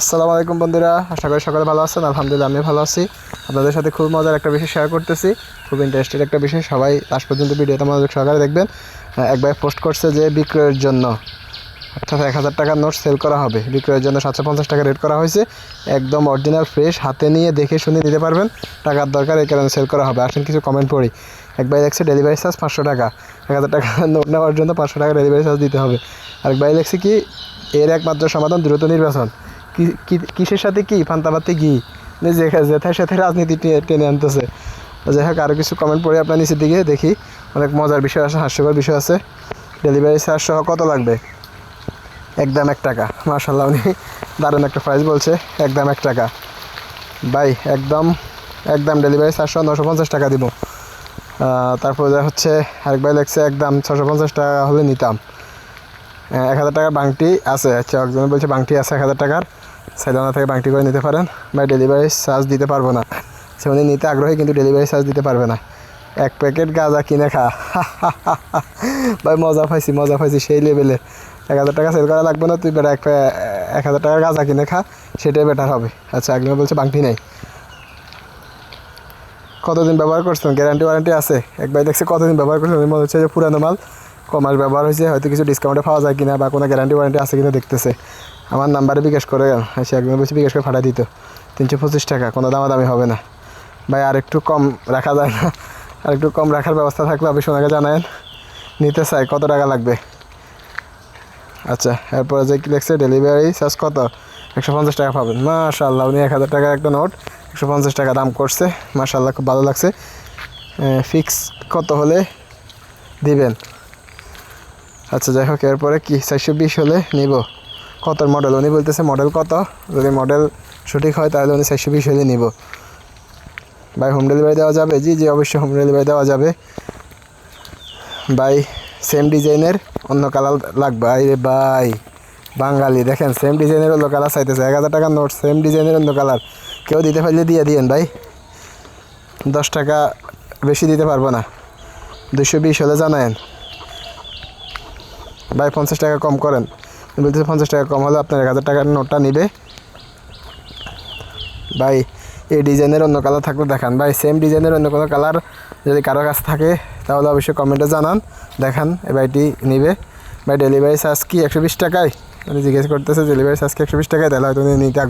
আসসালামু আলাইকুম বন্ধুরা, আশা করি সকালে ভালো আছেন। আলহামদুলিল্লাহ আমি ভালো আছি। আপনাদের সাথে খুব মজার একটা বিষয় শেয়ার করতেছি, খুব ইন্টারেস্টেড একটা বিষয়। সবাই লাস্ট পর্যন্ত ভিডিওতে মনোযোগ সহকারে দেখবেন। এক ভাই পোস্ট করছে যে বিক্রয়ের জন্য, অর্থাৎ 1000 টাকার নোট সেল করা হবে। বিক্রয়ের জন্য 750 টাকা রেট করা হয়েছে। একদম অরিজিনাল ফ্রেশ, হাতে নিয়ে দেখে শুনে নিতে পারবেন। টাকার দরকার, এই কারণে সেল করা হবে। আসেন কিছু কমেন্ট পড়ি। এক ভাই দেখছে ডেলিভারি চার্জ 500 টাকা, 1000 টাকা নোট নেওয়ার জন্য 500 টাকা ডেলিভারি চার্জ দিতে হবে। আরেক ভাই দেখছে কি, এর একমাত্র সমাধান দ্রুত নির্বাচন। কিসের সাথে কি ফান্তাবাতি ঘি, যেথায় সাথে রাজনীতি টেনে আনতেছে। যাই হোক, আরও কিছু কমেন্ট পড়ে আপনার নিচের দিকে দেখি। অনেক মজার বিষয় আছে, হাস্যকর বিষয় আছে। ডেলিভারি চার্জ সহ কত লাগবে? একদম 1 টাকা। মাশাআল্লাহ, উনি দারুণ একটা প্রাইস বলছে, একদম 1 টাকা। ভাই একদম ডেলিভারি চার্জ সহ 950 টাকা দিব। তারপরে হচ্ছে আরেক ভাই লেগছে একদম 650 টাকা হলে নিতাম। 1000 টাকার বাংটি আছে। আচ্ছা, একজন বলছে বাংটি আছে 1000 টাকার, সাইডানা থেকে বাংটি করে নিতে পারেন। ভাই ডেলিভারি চার্জ দিতে পারবো না। সে উনি নিতে আগ্রহী, কিন্তু ডেলিভারি চার্জ দিতে পারবে না। 1 প্যাকেট গাঁজা কিনে খা। ভাই মজা পাইছি সেই লেভেলে। 1000 টাকা সেল করা লাগবে না, তুই বেটা 1000 টাকার গাঁজা কিনে খা, সেটাই বেটার হবে। আচ্ছা, একজন বলছে বাংটি নেই। কতদিন ব্যবহার করছেন? গ্যারান্টি ওয়ারেন্টি আছে? এক ভাই দেখছে কতদিন ব্যবহার করছেন, মনে হচ্ছে যে পুরানো মাল, কমাস ব্যবহার হয়েছে, হয়তো কিছু ডিসকাউন্টে পাওয়া যায় কিনা বা কোনো গ্যারান্টি ওয়ারেন্টি আছে কিনা দেখতেছে। আমার নাম্বারে বিকাশ করে, আচ্ছা একজন বলছি বিকাশ করে ফাটা দিত। 325 টাকা, কোনো দামাদামি হবে না। ভাই আর একটু কম রাখা যায় না? আর একটু কম রাখার ব্যবস্থা থাকলে অবশ্যই ওনাকে জানায়েন। নিতে চাই, কত টাকা লাগবে? আচ্ছা, এরপরে যে কি লিখছে, ডেলিভারি চার্জ কত? 150 টাকা পাবেন। মাশাআল্লাহ, উনি 1000 টাকার একটা নোট 150 টাকা দাম করছে। মাশাআল্লাহ, খুব ভালো লাগছে। ফিক্স কত হলে দিবেন? আচ্ছা, যাই হোক, এরপরে কি 420 হলে নিব। কত মডেল? উনি বলতেছে মডেল কত, যদি মডেল সঠিক হয় তাহলে উনি 420 হলে নিব। ভাই হোম ডেলিভারি দেওয়া যাবে? জি জি, অবশ্যই হোম ডেলিভারি দেওয়া যাবে। ভাই সেম ডিজাইনের অন্য কালার লাগবে? আরে ভাই বাঙালি, দেখেন সেম ডিজাইনের অন্য কালার চাইতেছে। 1000 টাকার নোট, সেম ডিজাইনের অন্য কালার। কেউ দিতে পারলে দিয়ে দিয়েন ভাই। 10 টাকা বেশি দিতে পারবো না, 220 হলে জানায়েন। ভাই 50 টাকা কম করেন। বলতেছে 50 টাকা কম হলে আপনার 1000 টাকার নোটটা নিবে। ভাই এই ডিজাইনের অন্য কালার থাকলে দেখান। ভাই সেম ডিজাইনের অন্য কোনো কালার যদি কারো কাছে থাকে তাহলে অবশ্যই কমেন্টে জানান, দেখান এই ভাইটি নিবে। ভাই ডেলিভারি চার্জ কি 120 টাকায়? উনি জিজ্ঞেস করতেছে ডেলিভারি চার্জ কি 120 টাকায়, তাহলে হয়তো উনি নিতে